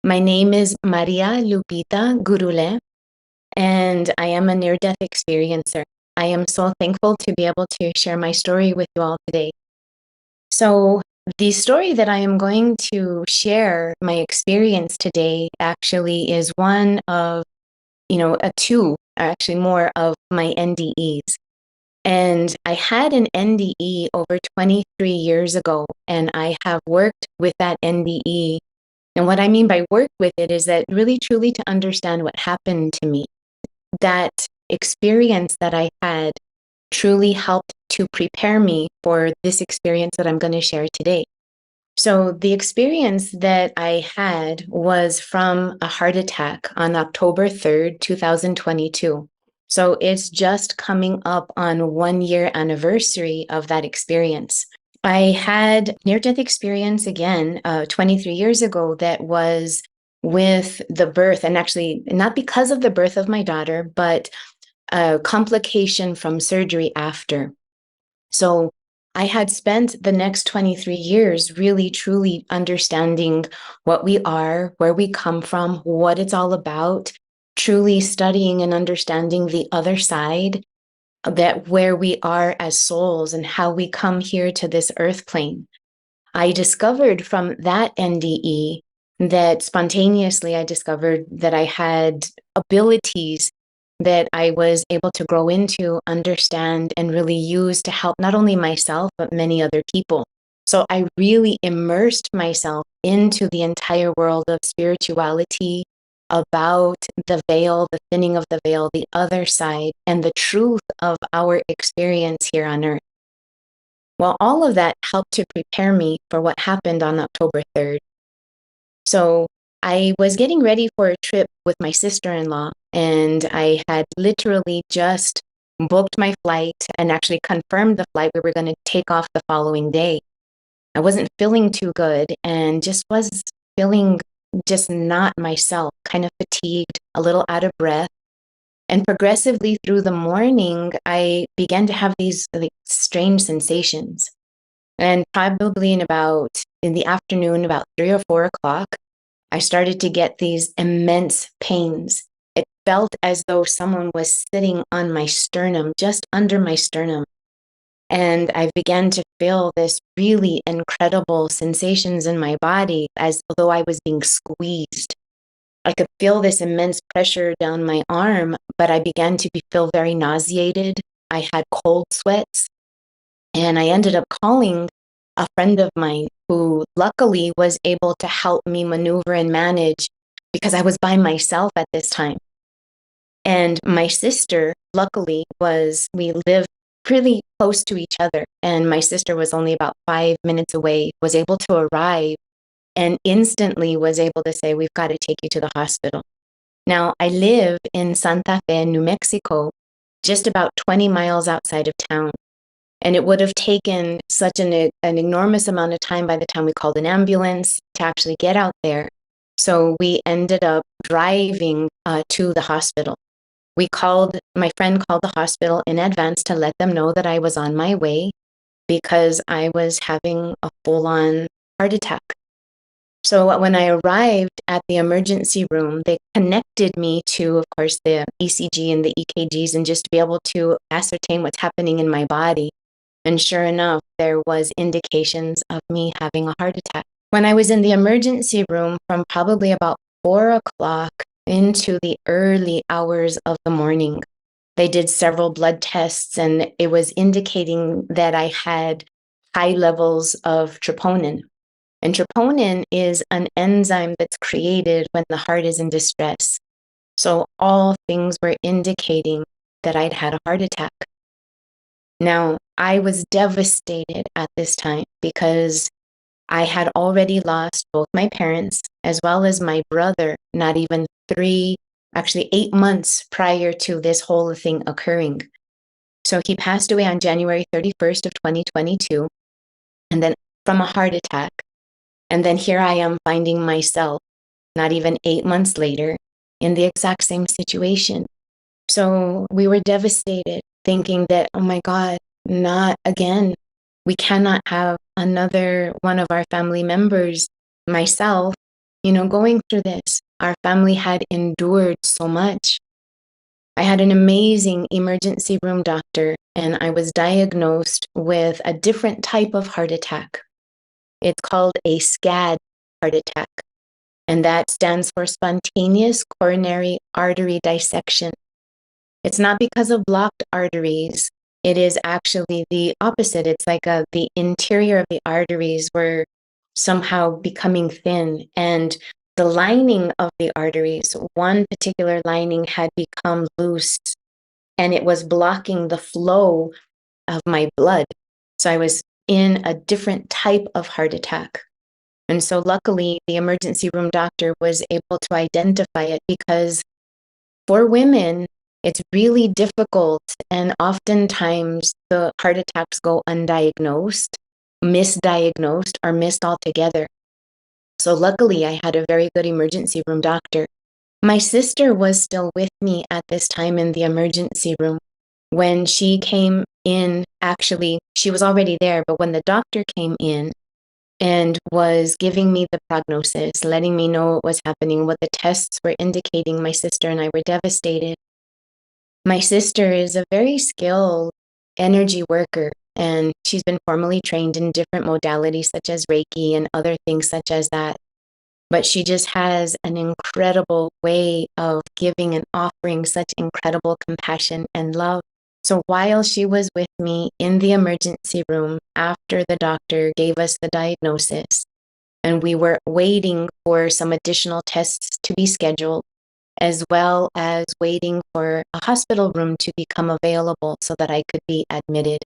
My name is Maria Lupita Gurule, and I am a near-death experiencer. I am so thankful to be able to share my story with you all today. So, the story that I am going to share, my experience today, actually is one of, two, actually more of my NDEs. And I had an NDE over 23 years ago, and I have worked with that NDE. And what I mean by work with it is that really truly to understand what happened to me. That experience that I had truly helped to prepare me for this experience that I'm going to share today. So, the experience that I had was from a heart attack on October 3rd, 2022. So, it's just coming up on 1 year anniversary of that experience. I had near-death experience again 23 years ago that was with the birth, and actually not because of the birth of my daughter, but a complication from surgery after. So I had spent the next 23 years really truly understanding what we are, where we come from, what it's all about, truly studying and understanding the other side, that where we are as souls and how we come here to this earth plane. I discovered from that NDE that spontaneously I discovered that I had abilities that I was able to grow into, understand, and really use to help not only myself, but many other people. So I really immersed myself into the entire world of spirituality, about the veil, the thinning of the veil, the other side, and the truth of our experience here on earth. Well, all of that helped to prepare me for what happened on October 3rd. So I was getting ready for a trip with my sister-in-law, and I had literally just booked my flight and actually confirmed the flight we were going to take off the following day. I wasn't feeling too good and just was feeling just not myself, kind of fatigued, a little out of breath. And progressively through the morning, I began to have these strange sensations. And probably in the afternoon, about 3 or 4 o'clock, I started to get these immense pains. It felt as though someone was sitting on my sternum, just under my sternum. And I began to feel this really incredible sensations in my body as though I was being squeezed. I could feel this immense pressure down my arm, but I began to feel very nauseated. I had cold sweats, and I ended up calling a friend of mine who luckily was able to help me maneuver and manage because I was by myself at this time. And my sister, luckily, we lived pretty close to each other. And my sister was only about 5 minutes away, was able to arrive and instantly was able to say, we've got to take you to the hospital. Now, I live in Santa Fe, New Mexico, just about 20 miles outside of town. And it would have taken such an enormous amount of time by the time we called an ambulance to actually get out there. So we ended up driving to the hospital. My friend called the hospital in advance to let them know that I was on my way because I was having a full-on heart attack. So when I arrived at the emergency room, they connected me to, of course, the ECG and the EKGs, and just to be able to ascertain what's happening in my body. And sure enough, there was indications of me having a heart attack. When I was in the emergency room from probably about 4 o'clock into the early hours of the morning, they did several blood tests, and it was indicating that I had high levels of troponin. And troponin is an enzyme that's created when the heart is in distress. So all things were indicating that I'd had a heart attack. Now, I was devastated at this time because I had already lost both my parents as well as my brother, not even 8 months prior to this whole thing occurring. So he passed away on January 31st of 2022, and then from a heart attack. And then here I am finding myself, not even 8 months later, in the exact same situation. So we were devastated, thinking that, oh my God, not again. We cannot have another one of our family members, myself, Going through this, our family had endured so much. I had an amazing emergency room doctor, and I was diagnosed with a different type of heart attack. It's called a SCAD heart attack, and that stands for spontaneous coronary artery dissection. It's not because of blocked arteries. It is actually the opposite. It's like the interior of the arteries were somehow becoming thin, and the lining of the arteries, one particular lining had become loose, and it was blocking the flow of my blood. So I was in a different type of heart attack. And so luckily, the emergency room doctor was able to identify it, because for women, it's really difficult, and oftentimes the heart attacks go undiagnosed, misdiagnosed, or missed altogether. So luckily, I had a very good emergency room doctor. My sister was still with me at this time in the emergency room. When she came in, actually, she was already there, but when the doctor came in and was giving me the prognosis, letting me know what was happening, what the tests were indicating, my sister and I were devastated. My sister is a very skilled energy worker, and she's been formally trained in different modalities such as Reiki and other things such as that. But she just has an incredible way of giving and offering such incredible compassion and love. So while she was with me in the emergency room after the doctor gave us the diagnosis, and we were waiting for some additional tests to be scheduled, as well as waiting for a hospital room to become available so that I could be admitted.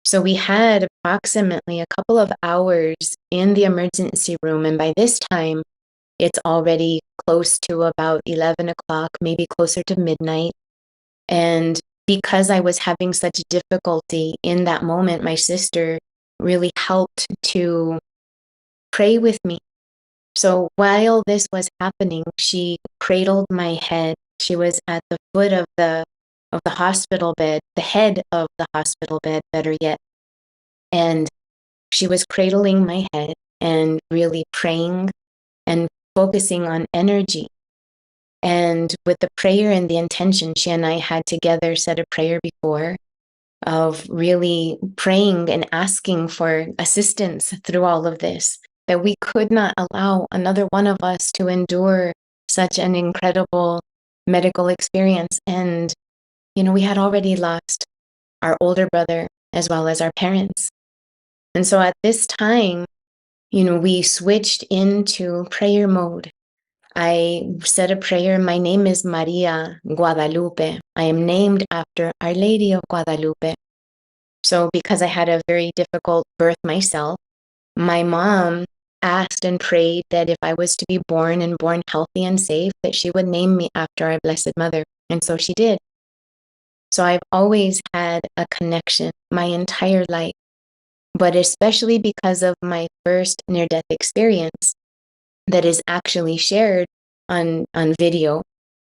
So we had approximately a couple of hours in the emergency room, and by this time, it's already close to about 11 o'clock, maybe closer to midnight. And because I was having such difficulty in that moment, my sister really helped to pray with me. So while this was happening, she cradled my head. She was at the foot of the hospital bed, the head of the hospital bed, better yet. And she was cradling my head and really praying and focusing on energy. And with the prayer and the intention, she and I had together said a prayer before of really praying and asking for assistance through all of this, that we could not allow another one of us to endure such an incredible medical experience. And, we had already lost our older brother as well as our parents. And so at this time, we switched into prayer mode. I said a prayer. My name is Maria Guadalupe. I am named after Our Lady of Guadalupe. So because I had a very difficult birth myself, my mom asked and prayed that if I was to be born and born healthy and safe, that she would name me after our Blessed Mother. And so she did. So I've always had a connection my entire life, but especially because of my first near-death experience that is actually shared on video,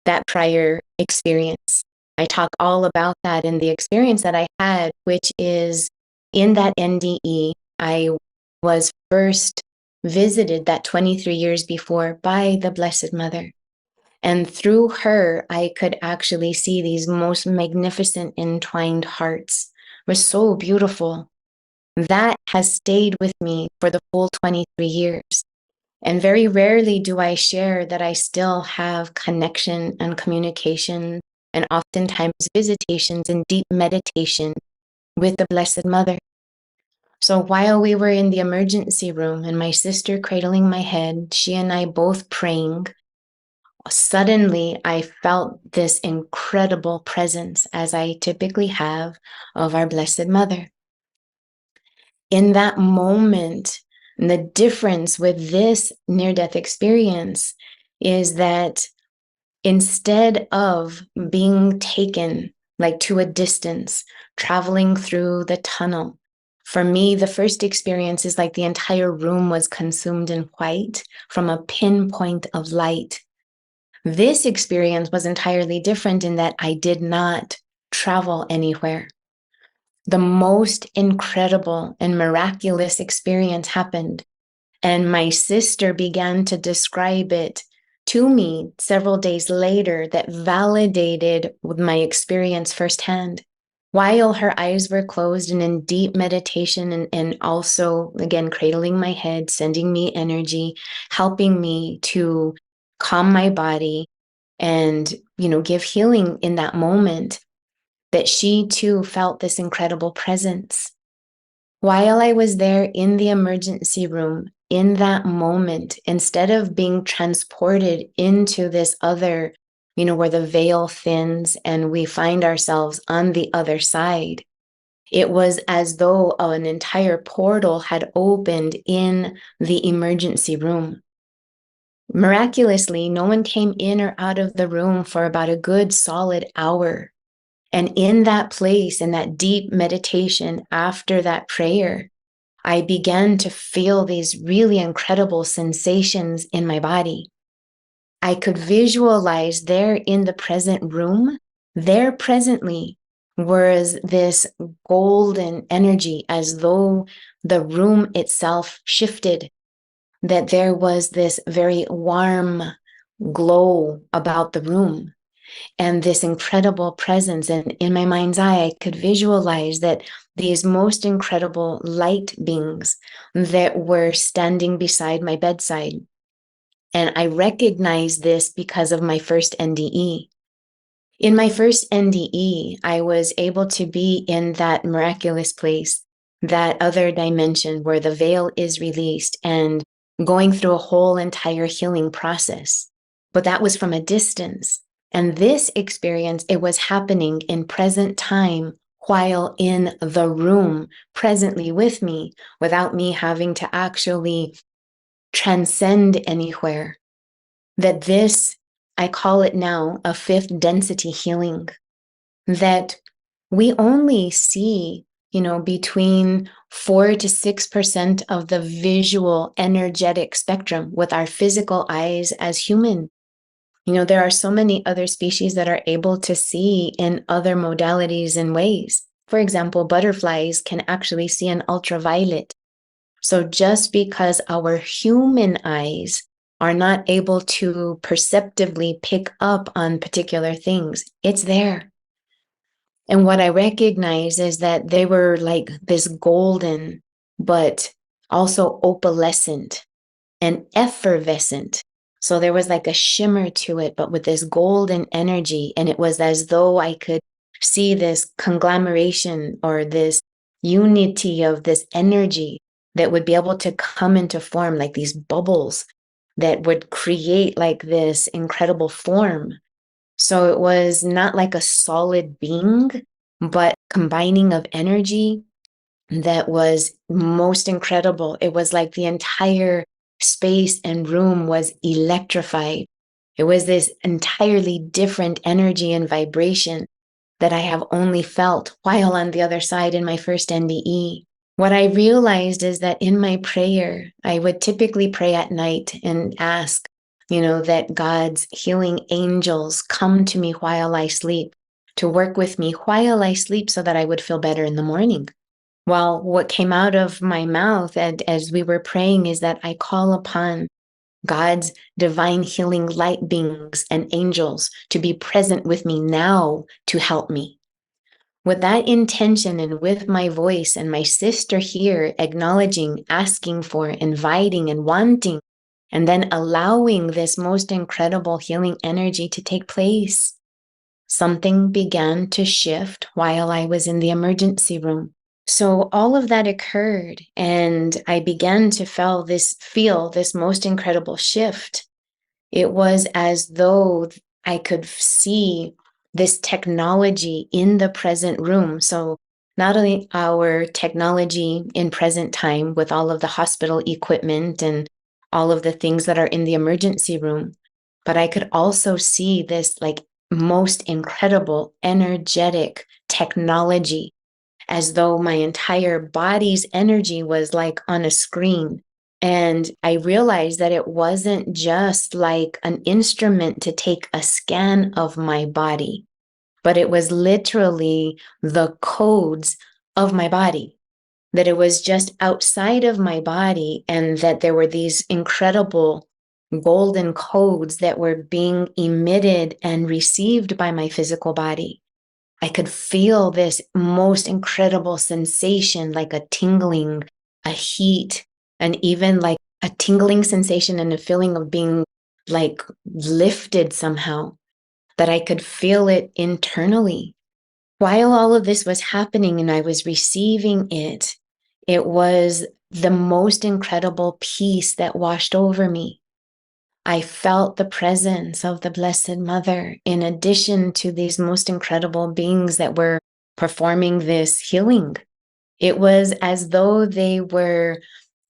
that prior experience. I talk all about that in the experience that I had, which is in that NDE. I was first visited that 23 years before by the Blessed Mother. And through her, I could actually see these most magnificent entwined hearts. It was so beautiful. That has stayed with me for the full 23 years. And very rarely do I share that I still have connection and communication, and oftentimes visitations and deep meditation with the Blessed Mother. So while we were in the emergency room and my sister cradling my head, she and I both praying, suddenly I felt this incredible presence, as I typically have, of our Blessed Mother. In that moment, the difference with this near-death experience is that instead of being taken like to a distance, traveling through the tunnel, for me, the first experience is like the entire room was consumed in white from a pinpoint of light. This experience was entirely different in that I did not travel anywhere. The most incredible and miraculous experience happened And my sister began to describe it to me several days later that validated my experience firsthand. While her eyes were closed and in deep meditation and also, again, cradling my head, sending me energy, helping me to calm my body and, give healing in that moment, that she too felt this incredible presence. While I was there in the emergency room, in that moment, instead of being transported into this other, where the veil thins and we find ourselves on the other side, it was as though an entire portal had opened in the emergency room. Miraculously, no one came in or out of the room for about a good solid hour. And in that place, in that deep meditation after that prayer, I began to feel these really incredible sensations in my body. I could visualize there in the present room, there presently was this golden energy, as though the room itself shifted, that there was this very warm glow about the room and this incredible presence. And in my mind's eye, I could visualize that these most incredible light beings that were standing beside my bedside. And I recognized this because of my first NDE. In my first NDE, I was able to be in that miraculous place, that other dimension where the veil is released and going through a whole entire healing process. But that was from a distance. And this experience, it was happening in present time while in the room presently with me, without me having to actually transcend anywhere. That this, I call it now a fifth density healing, that we only see, between 4 to 6% of the visual energetic spectrum with our physical eyes as human. There are so many other species that are able to see in other modalities and ways. For example, butterflies can actually see in ultraviolet. So just because our human eyes are not able to perceptively pick up on particular things, it's there. And what I recognize is that they were like this golden, but also opalescent and effervescent. So there was like a shimmer to it, but with this golden energy. And it was as though I could see this conglomeration or this unity of this energy that would be able to come into form, like these bubbles that would create like this incredible form. So it was not like a solid being, but combining of energy that was most incredible. It was like the entire space and room was electrified. It was this entirely different energy and vibration that I have only felt while on the other side in my first NDE. What I realized is that in my prayer, I would typically pray at night and ask, that God's healing angels come to me while I sleep, to work with me while I sleep so that I would feel better in the morning. Well, what came out of my mouth as we were praying is that I call upon God's divine healing light beings and angels to be present with me now to help me. With that intention and with my voice and my sister here acknowledging, asking for, inviting, and wanting, and then allowing this most incredible healing energy to take place, something began to shift while I was in the emergency room. So all of that occurred, and I began to feel this most incredible shift. It was as though I could see this technology in the present room. So not only our technology in present time with all of the hospital equipment and all of the things that are in the emergency room, but I could also see this like most incredible energetic technology, as though my entire body's energy was like on a screen. And I realized that it wasn't just like an instrument to take a scan of my body, but it was literally the codes of my body. that it was just outside of my body, and that there were these incredible golden codes that were being emitted and received by my physical body. I could feel this most incredible sensation, like a tingling, a heat, and even like a tingling sensation and a feeling of being like lifted somehow, that I could feel it internally. While all of this was happening and I was receiving it, it was the most incredible peace that washed over me. I felt the presence of the Blessed Mother, in addition to these most incredible beings that were performing this healing. It was as though they were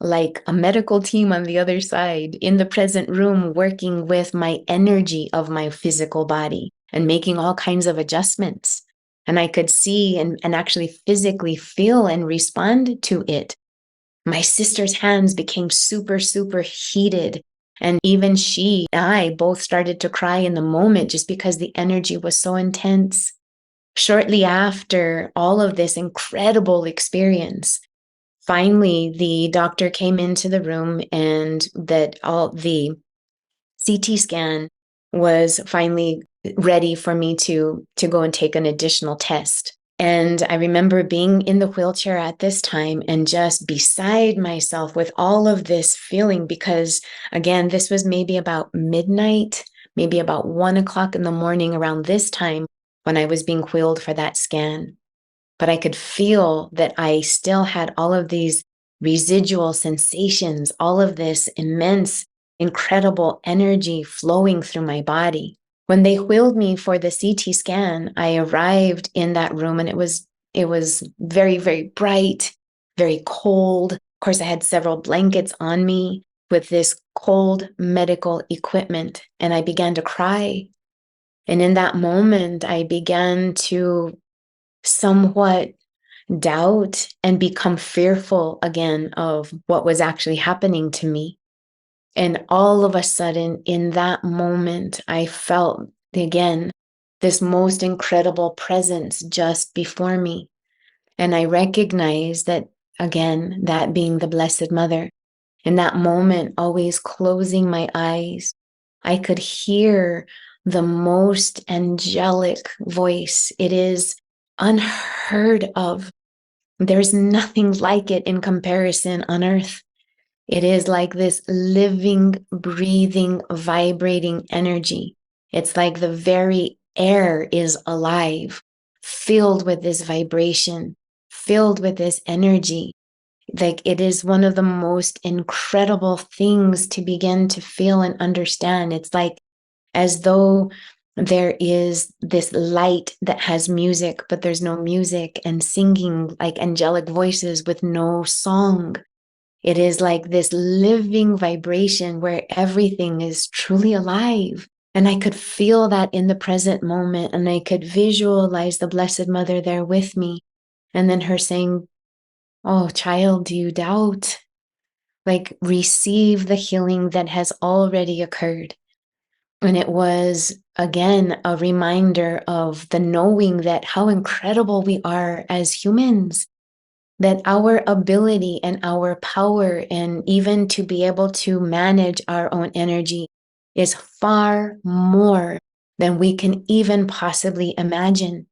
like a medical team on the other side in the present room, working with my energy of my physical body and making all kinds of adjustments. And I could see and actually physically feel and respond to it. My sister's hands became super, super heated. And even she and I both started to cry in the moment, just because the energy was so intense. Shortly after all of this incredible experience, finally the doctor came into the room, and that all the CT scan was finally ready for me to go and take an additional test. And I remember being in the wheelchair at this time and just beside myself with all of this feeling, because again, this was maybe about midnight, maybe about 1 o'clock in the morning around this time when I was being wheeled for that scan. But I could feel that I still had all of these residual sensations, all of this immense, incredible energy flowing through my body. When they wheeled me for the CT scan, I arrived in that room, and it was very, very bright, very cold. Of course, I had several blankets on me with this cold medical equipment, and I began to cry. And in that moment, I began to somewhat doubt and become fearful again of what was actually happening to me. And all of a sudden, in that moment, I felt again this most incredible presence just before me. And I recognized that, again, that being the Blessed Mother. In that moment, always closing my eyes, I could hear the most angelic voice. It is unheard of. There's nothing like it in comparison on earth. It is like this living, breathing, vibrating energy. It's like the very air is alive, filled with this vibration, filled with this energy. Like, it is one of the most incredible things to begin to feel and understand. It's like as though there is this light that has music, but there's no music, and singing like angelic voices with no song. It is like this living vibration where everything is truly alive. And I could feel that in the present moment, and I could visualize the Blessed Mother there with me. And then her saying, "Oh, child, do you doubt? Like, receive the healing that has already occurred." And it was, again, a reminder of the knowing that how incredible we are as humans, that our ability and our power, and even to be able to manage our own energy, is far more than we can even possibly imagine.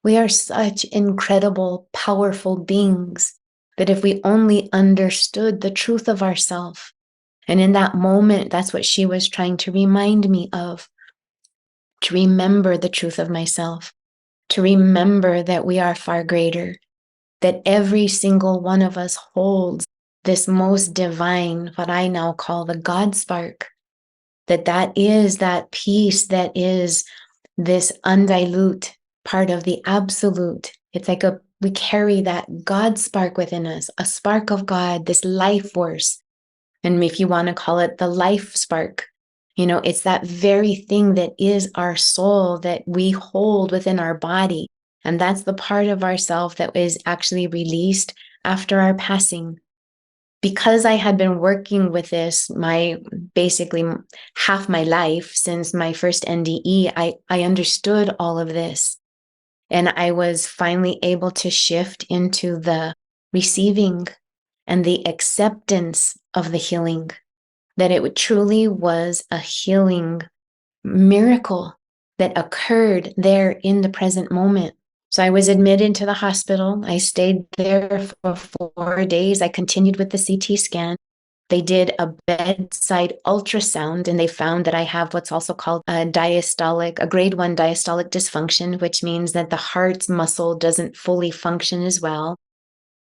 We are such incredible, powerful beings that if we only understood the truth of ourselves, and in that moment, that's what she was trying to remind me of, to remember the truth of myself, to remember that we are far greater, that every single one of us holds this most divine, what I now call the God spark, that is that peace, that is this undilute part of the absolute. It's like we carry that God spark within us, a spark of God, this life force. And if you want to call it the life spark, it's that very thing that is our soul that we hold within our body. And that's the part of ourself that is actually released after our passing. Because I had been working with this basically half my life since my first NDE, I understood all of this. And I was finally able to shift into the receiving and the acceptance of the healing, that it truly was a healing miracle that occurred there in the present moment. So I was admitted to the hospital. I stayed there for 4 days. I continued with the CT scan. They did a bedside ultrasound, and they found that I have what's also called a grade 1 diastolic dysfunction, which means that the heart's muscle doesn't fully function as well.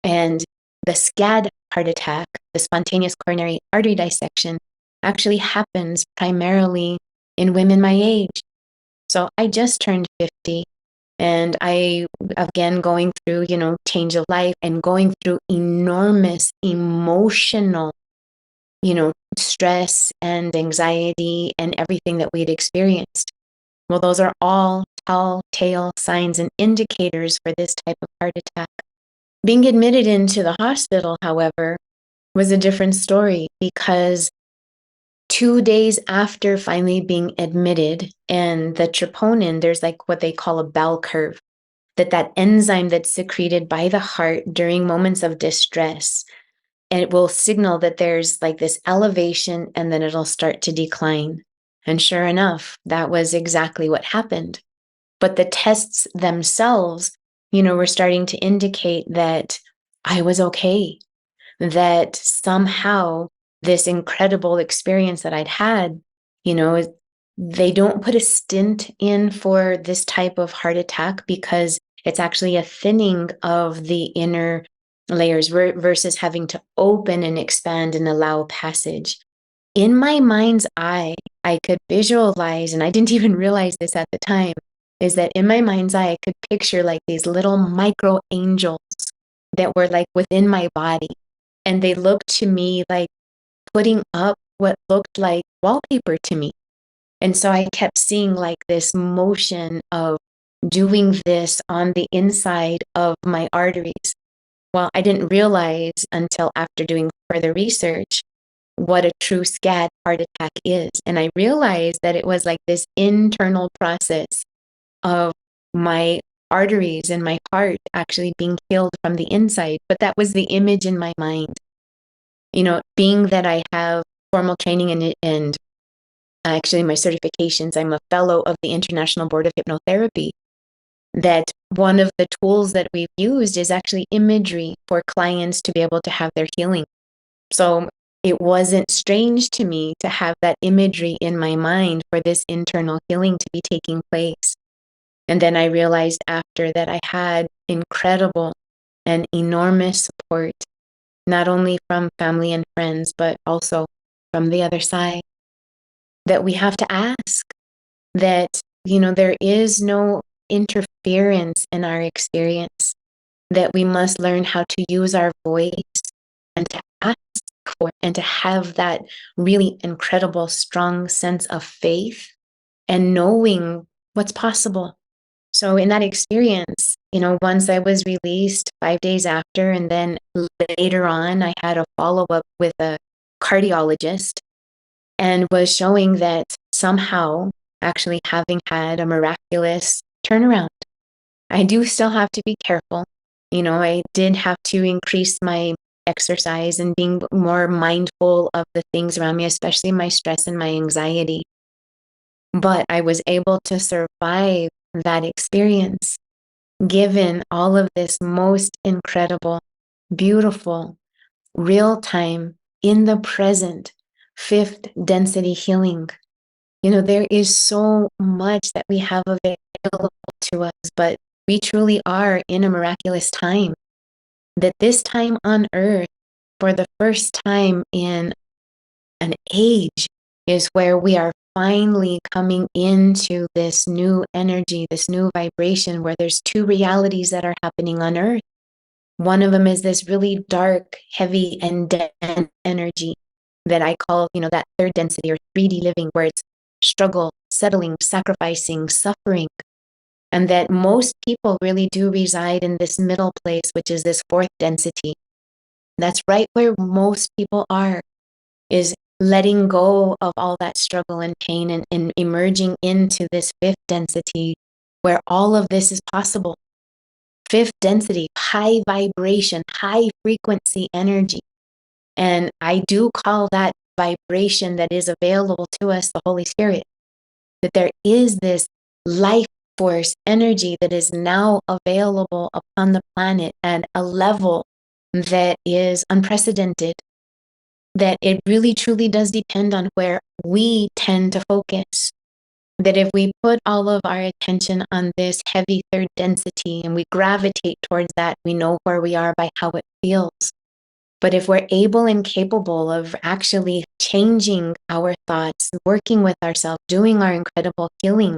And the SCAD heart attack, the spontaneous coronary artery dissection, actually happens primarily in women my age. So I just turned 50, and I, again, going through, change of life and going through enormous emotional, stress and anxiety and everything that we'd experienced. Well, those are all telltale signs and indicators for this type of heart attack. Being admitted into the hospital, however, was a different story, because 2 days after finally being admitted, and the troponin, there's like what they call a bell curve, that enzyme that's secreted by the heart during moments of distress, and it will signal that there's like this elevation, and then it'll start to decline. And sure enough, that was exactly what happened. But the tests themselves, were starting to indicate that I was okay, that somehow this incredible experience that I'd had, they don't put a stint in for this type of heart attack, because it's actually a thinning of the inner layers versus having to open and expand and allow passage. In my mind's eye, I could visualize, and I didn't even realize this at the time, is that in my mind's eye, I could picture like these little micro angels that were like within my body. And they looked to me like putting up what looked like wallpaper to me. And so I kept seeing like this motion of doing this on the inside of my arteries. Well, I didn't realize until after doing further research what a true SCAD heart attack is. And I realized that it was like this internal process of my arteries and my heart actually being healed from the inside. But that was the image in my mind. Being that I have formal training and actually my certifications, I'm a fellow of the International Board of Hypnotherapy, that one of the tools that we've used is actually imagery for clients to be able to have their healing. So it wasn't strange to me to have that imagery in my mind for this internal healing to be taking place. And then I realized after that I had incredible and enormous support, not only from family and friends, but also from the other side. That we have to ask that, there is no interference in our experience, that we must learn how to use our voice and to ask for, and to have that really incredible, strong sense of faith and knowing what's possible. So in that experience, once I was released 5 days after, and then later on, I had a follow-up with a cardiologist, and was showing that somehow actually having had a miraculous turnaround. I do still have to be careful. I did have to increase my exercise and being more mindful of the things around me, especially my stress and my anxiety. But I was able to survive that experience, given all of this most incredible, beautiful, real-time, in the present, fifth density healing. There is so much that we have available to us, but we truly are in a miraculous time. That this time on earth, for the first time in an age, is where we are finally coming into this new energy, this new vibration, where there's two realities that are happening on earth. One of them is this really dark, heavy, and dense energy that I call, that third density or 3D living, where it's struggle, settling, sacrificing, suffering. And that most people really do reside in this middle place, which is this fourth density. That's right where most people are, is letting go of all that struggle and pain, and emerging into this fifth density where all of this is possible. fifth density, high vibration, high frequency energy. And I do call that vibration that is available to us the Holy Spirit. That there is this life force energy that is now available upon the planet at a level that is unprecedented. That it really truly does depend on where we tend to focus. That if we put all of our attention on this heavy third density and we gravitate towards that, we know where we are by how it feels. But if we're able and capable of actually changing our thoughts, working with ourselves, doing our incredible healing,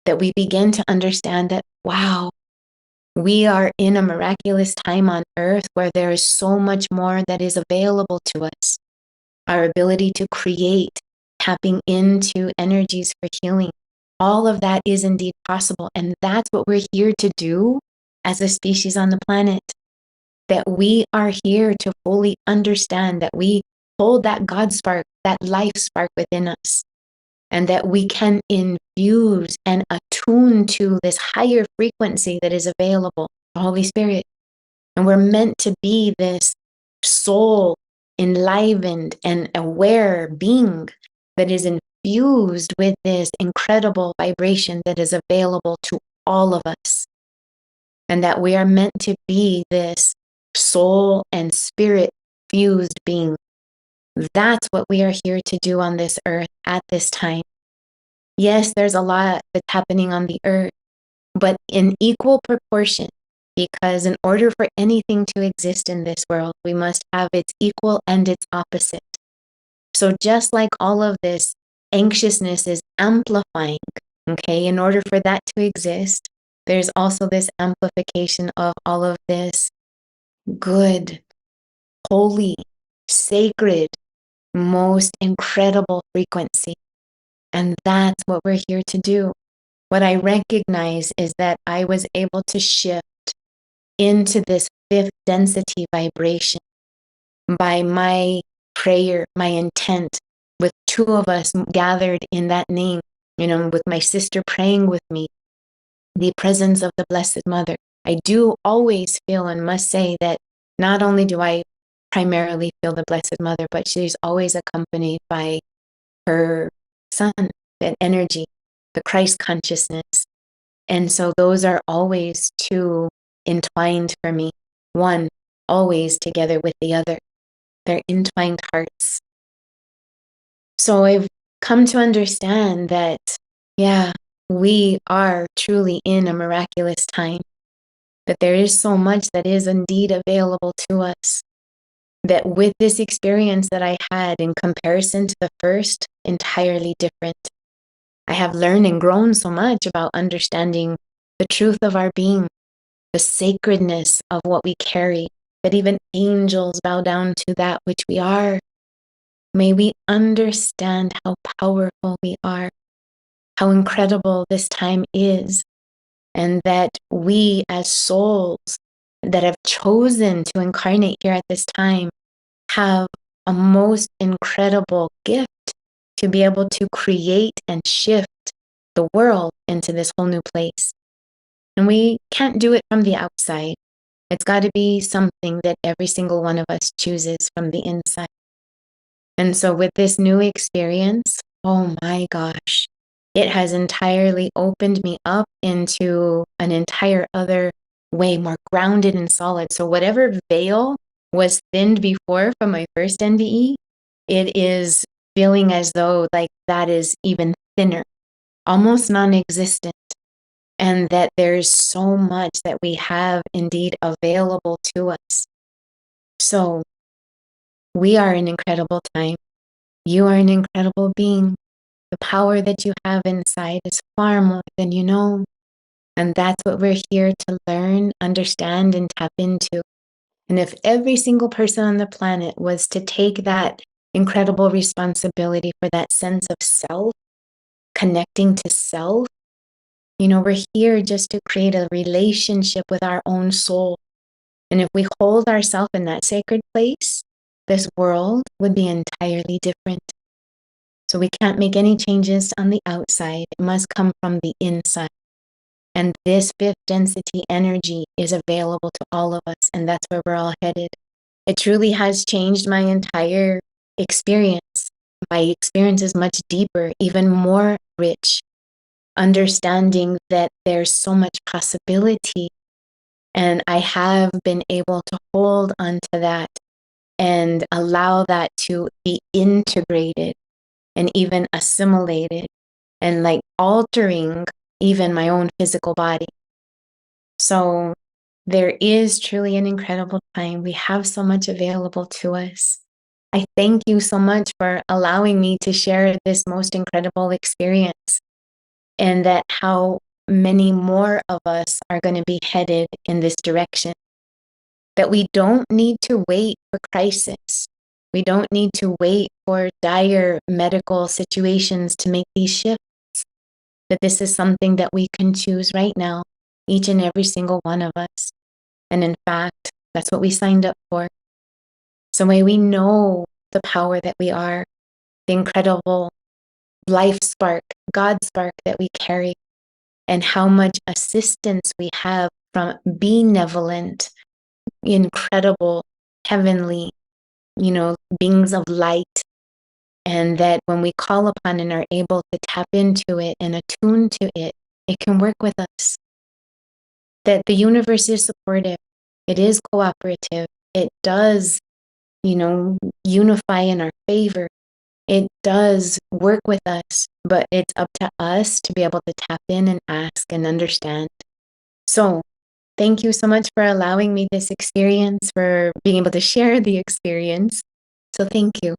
that we begin to understand that, wow, we are in a miraculous time on earth where there is so much more that is available to us. Our ability to create, tapping into energies for healing, all of that is indeed possible. And that's what we're here to do as a species on the planet. That we are here to fully understand that we hold that God spark, that life spark within us, and that we can infuse and attune to this higher frequency that is available, the Holy Spirit. And we're meant to be this soul enlivened and aware being that is infused with this incredible vibration that is available to all of us. And that we are meant to be this soul and spirit fused being. That's what we are here to do on this earth at this time. Yes, there's a lot that's happening on the earth, but in equal proportion, because in order for anything to exist in this world, we must have its equal and its opposite. So just like all of this anxiousness is amplifying, okay, in order for that to exist, there's also this amplification of all of this good, holy, sacred, most incredible frequency. And that's what we're here to do. What I recognize is that I was able to shift into this fifth density vibration by my prayer, my intent, with two of us gathered in that name, with my sister praying with me, the presence of the Blessed Mother. I do always feel and must say that not only do I primarily feel the Blessed Mother, but she's always accompanied by her son, that energy, the Christ consciousness. And so those are always two entwined for me. One, always together with the other. They're entwined hearts. So I've come to understand that, yeah, we are truly in a miraculous time. That there is so much that is indeed available to us. That with this experience that I had in comparison to the first, entirely different. I have learned and grown so much about understanding the truth of our being, the sacredness of what we carry, that even angels bow down to that which we are. May we understand how powerful we are, how incredible this time is, and that we as souls that have chosen to incarnate here at this time have a most incredible gift to be able to create and shift the world into this whole new place. And we can't do it from the outside. It's got to be something that every single one of us chooses from the inside. And so with this new experience, oh my gosh, it has entirely opened me up into an entire other way, more grounded and solid. So whatever veil was thinned before from my first NDE, it is feeling as though like that is even thinner, almost non-existent. And that there's so much that we have indeed available to us. So we are an incredible time. You are an incredible being. The power that you have inside is far more than you know. And that's what we're here to learn, understand, and tap into. And if every single person on the planet was to take that incredible responsibility for that sense of self, connecting to self, we're here just to create a relationship with our own soul. And if we hold ourselves in that sacred place, this world would be entirely different. So we can't make any changes on the outside. It must come from the inside. And this fifth density energy is available to all of us, and that's where we're all headed. It truly has changed my entire experience. My experience is much deeper, even more rich, understanding that there's so much possibility. And I have been able to hold onto that and allow that to be integrated and even assimilated and like altering even my own physical body. So there is truly an incredible time. We have so much available to us. I thank you so much for allowing me to share this most incredible experience, and that how many more of us are going to be headed in this direction. That we don't need to wait for crisis. We don't need to wait for dire medical situations to make these shifts. That this is something that we can choose right now, each and every single one of us. And in fact, that's what we signed up for. So may we know the power that we are, the incredible life spark, God spark that we carry, and how much assistance we have from benevolent, incredible, heavenly, beings of light. And that when we call upon and are able to tap into it and attune to it, it can work with us. That the universe is supportive. It is cooperative. It does, unify in our favor. It does work with us, but it's up to us to be able to tap in and ask and understand. So thank you so much for allowing me this experience, for being able to share the experience. So thank you.